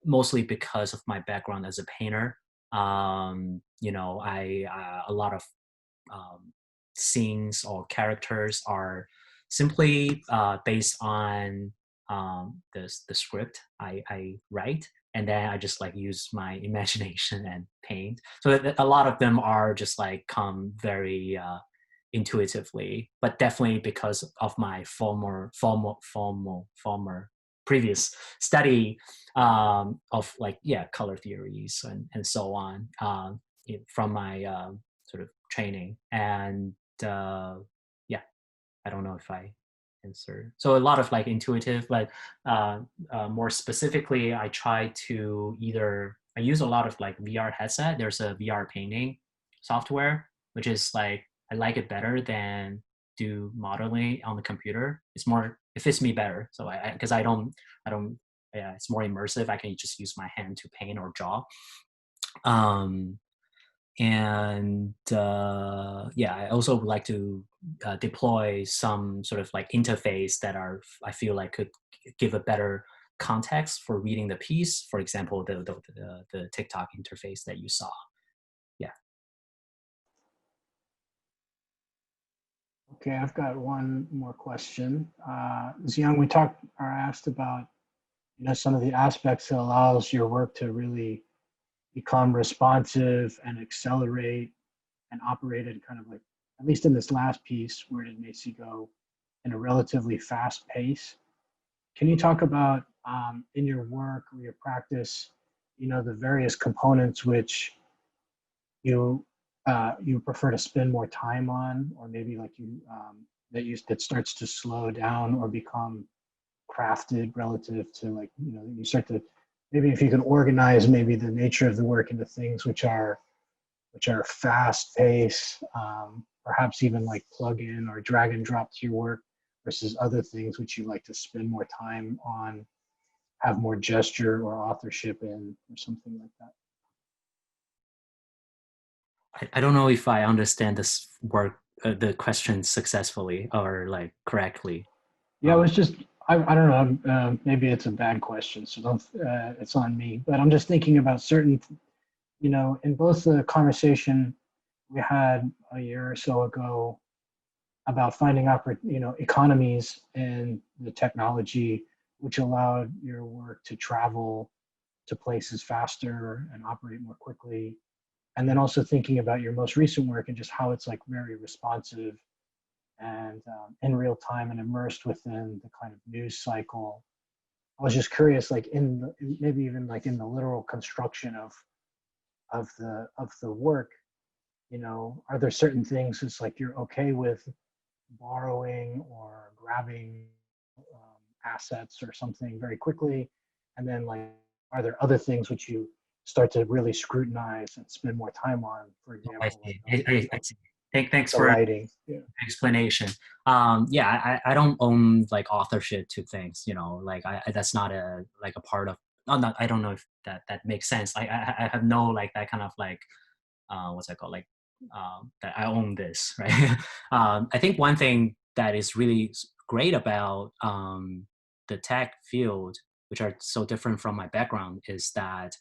mostly because of my background as a painter. You know, a lot of scenes or characters are simply based on the script I write, and then I just like use my imagination and paint. So a lot of them are just like come very intuitively, but definitely because of my former previous study of like color theories and so on from my sort of training. And I don't know if I answer. So a lot of like intuitive, but more specifically, I try to I use a lot of like VR headset. There's a VR painting software, which is like, I like it better than do modeling on the computer. It fits me better. So because I don't, it's more immersive. I can just use my hand to paint or draw. I also would like to deploy some sort of like interface that I feel like could give a better context for reading the piece. For example, the TikTok interface that you saw. Yeah. Okay, I've got one more question. Ziyang, we asked about some of the aspects that allows your work to really become responsive and accelerate and operate at kind of like, at least in this last piece, Where Did Macy Go, in a relatively fast pace. Can you talk about in your work or your practice, the various components which you prefer to spend more time on, or maybe like that starts to slow down or become crafted relative to like, you start to, maybe if you can organize maybe the nature of the work into things which are fast paced, perhaps even like plug in or drag and drop to your work, versus other things which you like to spend more time on, have more gesture or authorship in, or something like that. I don't know if I understand this work, the question successfully or like correctly. Yeah, it was just, I don't know, maybe it's a bad question, so don't, it's on me, but I'm just thinking about certain, in both the conversation we had a year or so ago about finding economies in the technology which allowed your work to travel to places faster and operate more quickly. And then also thinking about your most recent work and just how it's like very responsive and in real time and immersed within the kind of news cycle. I was just curious, like maybe even like in the literal construction of the work, are there certain things it's like you're okay with borrowing or grabbing assets or something very quickly, and then like are there other things which you start to really scrutinize and spend more time on, for example? I see. Thanks the for lighting. Yeah. Explanation. I don't own like authorship to things, like that's not a part of not, I don't know if that makes sense. I have no like that kind of like what's that called, like that I own this, right? I think one thing that is really great about the tech field, which are so different from my background, is that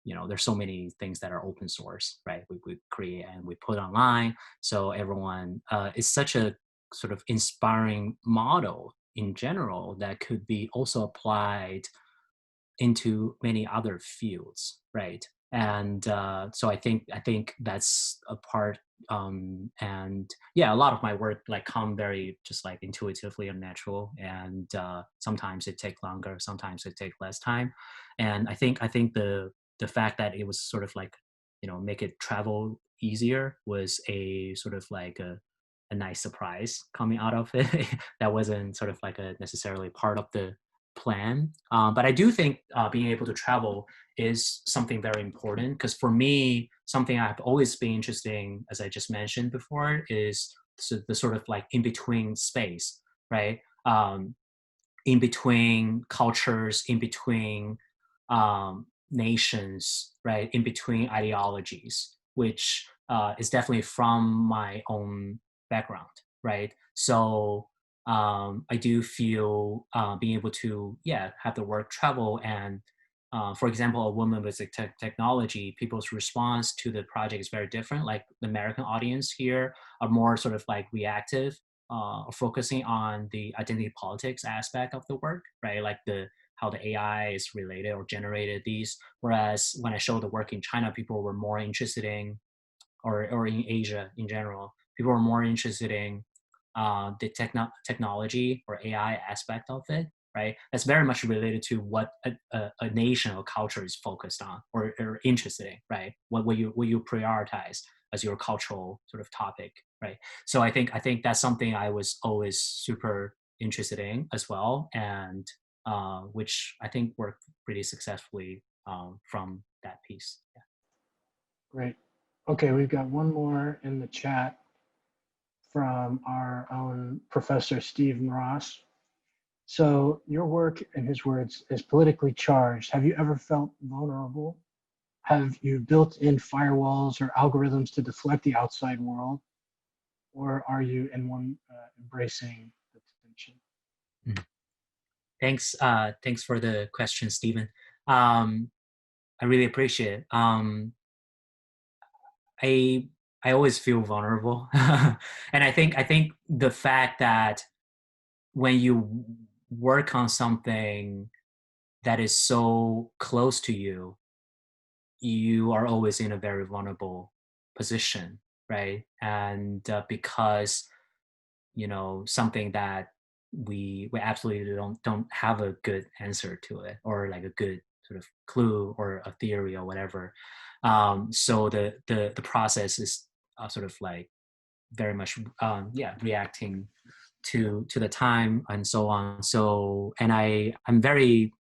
you know, there's so many things that are open source, right? We create and we put online, so everyone is such a sort of inspiring model in general that could be also applied into many other fields, right? And so I think that's a part. And yeah, a lot of my work like come very just like intuitively and natural, and sometimes it takes longer, sometimes it takes less time. And I think the fact that it was sort of like, you know, make it travel easier was a sort of like a nice surprise coming out of it. That wasn't sort of like a necessarily part of the plan. But I do think being able to travel is something very important, because for me, something I've always been interested in, as I just mentioned before, is the sort of like in between space, right? In between cultures, in between nations, right? In between ideologies, which is definitely from my own background, right? So I do feel being able to, have the work travel. And for example, a woman with technology, people's response to the project is very different. Like the American audience here are more sort of like reactive, focusing on the identity politics aspect of the work, right? Like how the AI is related or generated these. Whereas when I showed the work in China, people were more interested in, or in Asia in general, people were more interested in the technology or AI aspect of it, right? That's very much related to what a nation or culture is focused on or interested in, right? What you prioritize as your cultural sort of topic, right? So I think that's something I was always super interested in as well, and which I think worked pretty successfully from that piece. Yeah. Great. Okay, we've got one more in the chat from our own Professor Stephen Ross. So your work, in his words, is politically charged. Have you ever felt vulnerable? Have you built in firewalls or algorithms to deflect the outside world? Or are you embracing the tension? Thanks for the question, Stephen. I really appreciate it. I always feel vulnerable, and I think the fact that when you work on something that is so close to you, you are always in a very vulnerable position, right? And because you know something that we absolutely don't have a good answer to it, or like a good sort of clue or a theory or whatever. So the process is sort of like very much reacting to the time and so on. So and I'm very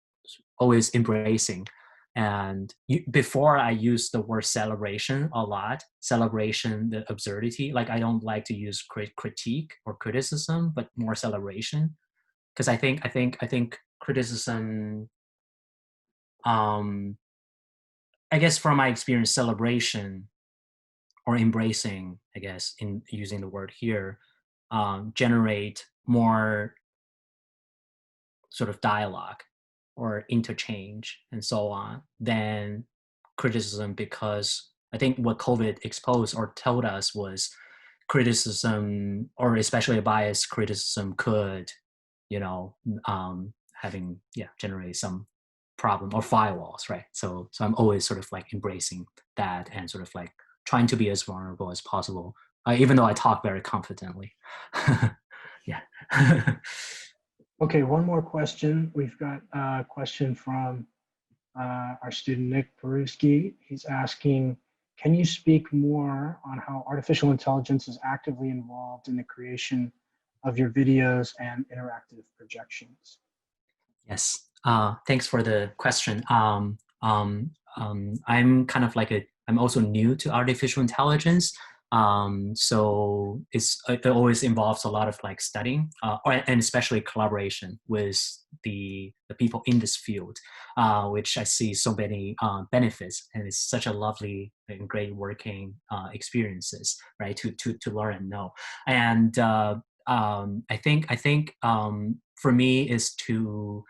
always embracing. And before I use the word celebration a lot, celebration, the absurdity, like I don't like to use critique or criticism, but more celebration. Because I think criticism, I guess from my experience, celebration or embracing, I guess, in using the word here, generate more sort of dialogue or interchange and so on than criticism, because I think what COVID exposed or told us was criticism, or especially a biased criticism, could, you know, generate some problem or firewalls, right? So I'm always sort of like embracing that and sort of like trying to be as vulnerable as possible, even though I talk very confidently. Yeah. Okay, one more question. We've got a question from our student Nick Peruski. He's asking, can you speak more on how artificial intelligence is actively involved in the creation of your videos and interactive projections? Yes, thanks for the question. I'm kind of like I'm also new to artificial intelligence, So it always involves a lot of like studying, and especially collaboration with the people in this field, which I see so many benefits, and it's such a lovely and great working experiences, right? To learn and know, and I think for me is to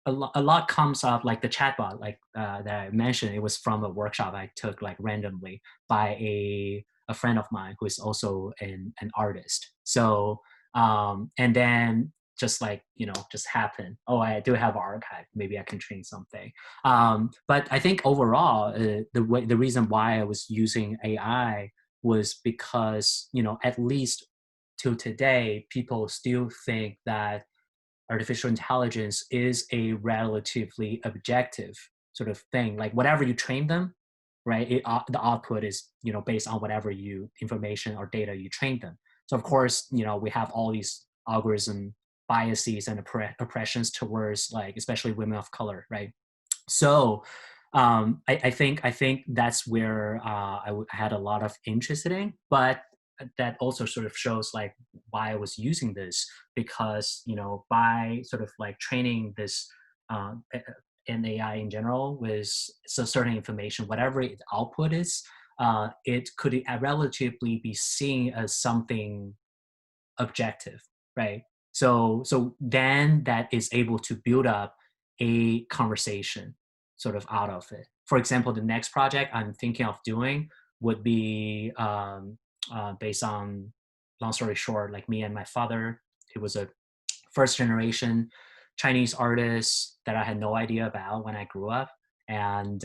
a lot comes up, like the chatbot, like that I mentioned. It was from a workshop I took like randomly by a friend of mine who is also an artist. So and then just like, just happened. Oh, I do have an archive. Maybe I can train something. But I think overall, the reason why I was using AI was because, at least to today, people still think that artificial intelligence is a relatively objective sort of thing. Like whatever you train them, right? The output is, based on whatever information or data you train them. So of course, we have all these algorithm biases and oppressions towards, like, especially women of color, right? So I think that's where I had a lot of interest in, but that also sort of shows like why I was using this, because by sort of like training this in AI in general with certain information, whatever its output is, it could relatively be seen as something objective, right? So then that is able to build up a conversation sort of out of it. For example, the next project I'm thinking of doing would be based on, long story short, like me and my father. He was a first generation Chinese artist that I had no idea about when I grew up. And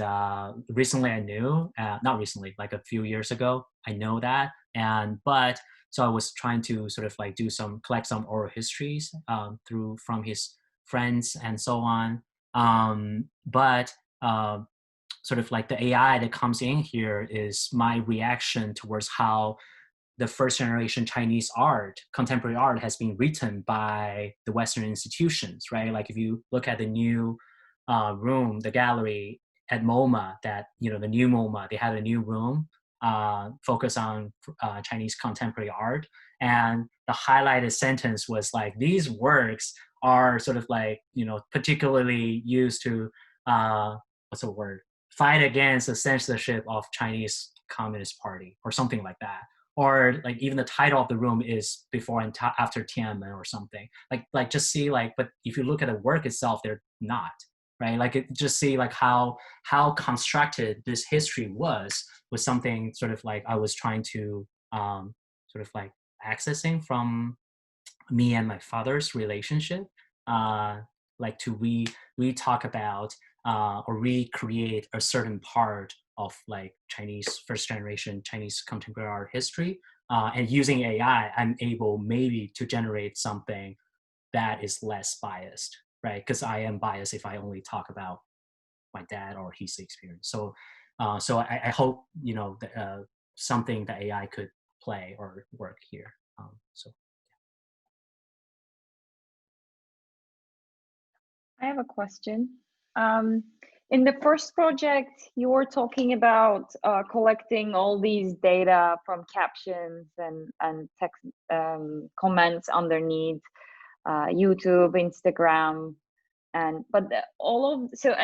recently I knew, not recently, like a few years ago, I know that. But so I was trying to sort of like collect some oral histories from his friends and so on. But sort of like the AI that comes in here is my reaction towards how the first generation Chinese art, contemporary art, has been written by the Western institutions, right? Like if you look at the new room, the gallery at MoMA, that, the new MoMA, they had a new room focused on Chinese contemporary art. And the highlighted sentence was like, these works are sort of like, particularly used to, what's the word? Fight against the censorship of Chinese Communist Party or something like that. Or like even the title of the room is before and after Tiananmen or something. Like just see like, but if you look at the work itself, they're not, right? Like just see like how constructed this history was something sort of like I was trying to sort of like accessing from me and my father's relationship, like to re-talk about or recreate a certain part of like Chinese first generation Chinese contemporary art history. And using AI, I'm able maybe to generate something that is less biased, right? Because I am biased if I only talk about my dad or his experience. So I hope, that, something that AI could play or work here. I have a question. In the first project, you were talking about collecting all these data from captions and text comments underneath YouTube, Instagram, and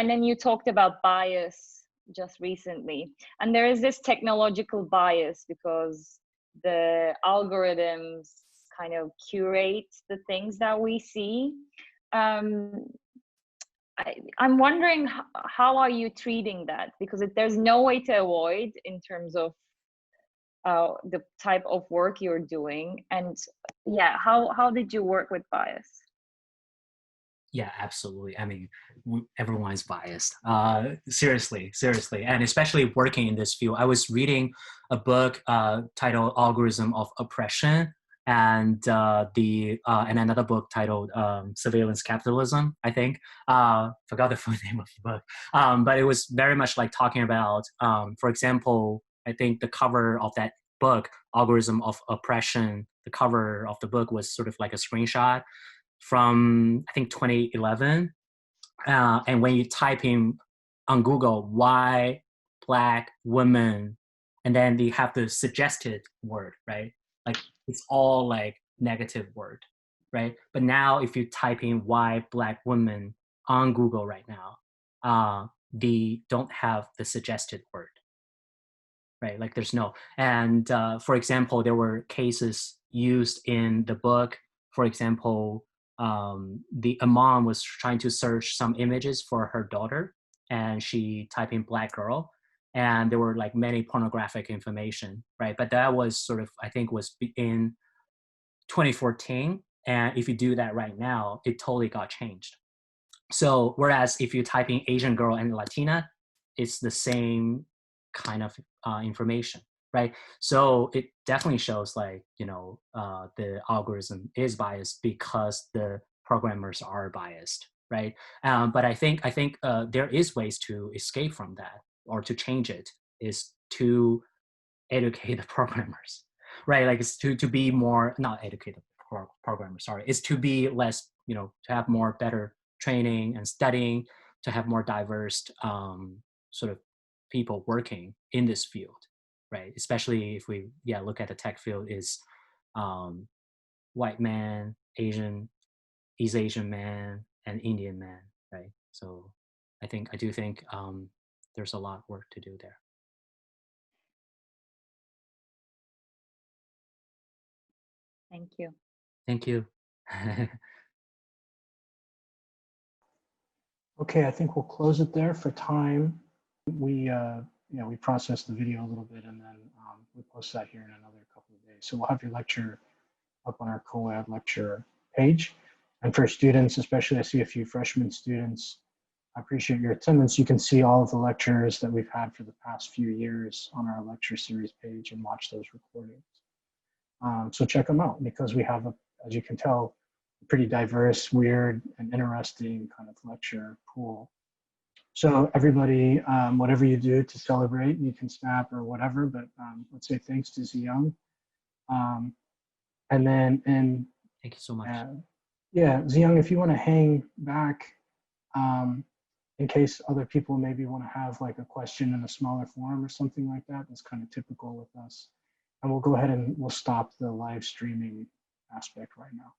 then you talked about bias just recently, and there is this technological bias because the algorithms kind of curate the things that we see. I'm wondering how are you treating that, because there's no way to avoid in terms of the type of work you're doing, and yeah, how did you work with bias? Yeah, absolutely. I mean, everyone's biased. Seriously, and especially working in this field. I was reading a book titled "Algorithm of Oppression," and and another book titled "Surveillance Capitalism." I think forgot the full name of the book, but it was very much like talking about, for example, I think the cover of that book, "Algorithm of Oppression," the cover of the book was sort of like a screenshot from, I think, 2011. And when you type in on Google, why Black women and then they have the suggested word, right? Like it's all like negative word, right? But now if you type in why Black women on Google right now, they don't have the suggested word, right? Like there's no, and for example, there were cases used in the book. For example, a mom was trying to search some images for her daughter, and she typed in Black girl, and there were like many pornographic information, right? But that was sort of, I think, was in 2014, and if you do that right now, it totally got changed. So whereas if you type in Asian girl and Latina, it's the same kind of information, right? So it definitely shows like, the algorithm is biased because the programmers are biased, right? But I think there is ways to escape from that or to change it, is to educate the programmers, right? Like it's to be more, not educate the programmers, sorry, is to be less, to have more better training and studying, to have more diverse sort of people working in this field, right? Especially if we look at the tech field is white man, East Asian man, and Indian man, right? So I do think there's a lot of work to do there. Thank you. Thank you. Okay, I think we'll close it there for time. We processed the video a little bit, and then we post that here in another couple of days. So we'll have your lecture up on our CoAD lecture page. And for students, especially, I see a few freshman students. I appreciate your attendance. You can see all of the lectures that we've had for the past few years on our lecture series page and watch those recordings. So check them out, because we have, as you can tell, a pretty diverse, weird, and interesting kind of lecture pool. So everybody, whatever you do to celebrate, you can snap or whatever, but let's say thanks to Ziyang. And then, thank you so much. Yeah, Ziyang, if you want to hang back, in case other people maybe want to have like a question in a smaller form or something like that, that's kind of typical with us. And we'll go ahead and we'll stop the live streaming aspect right now.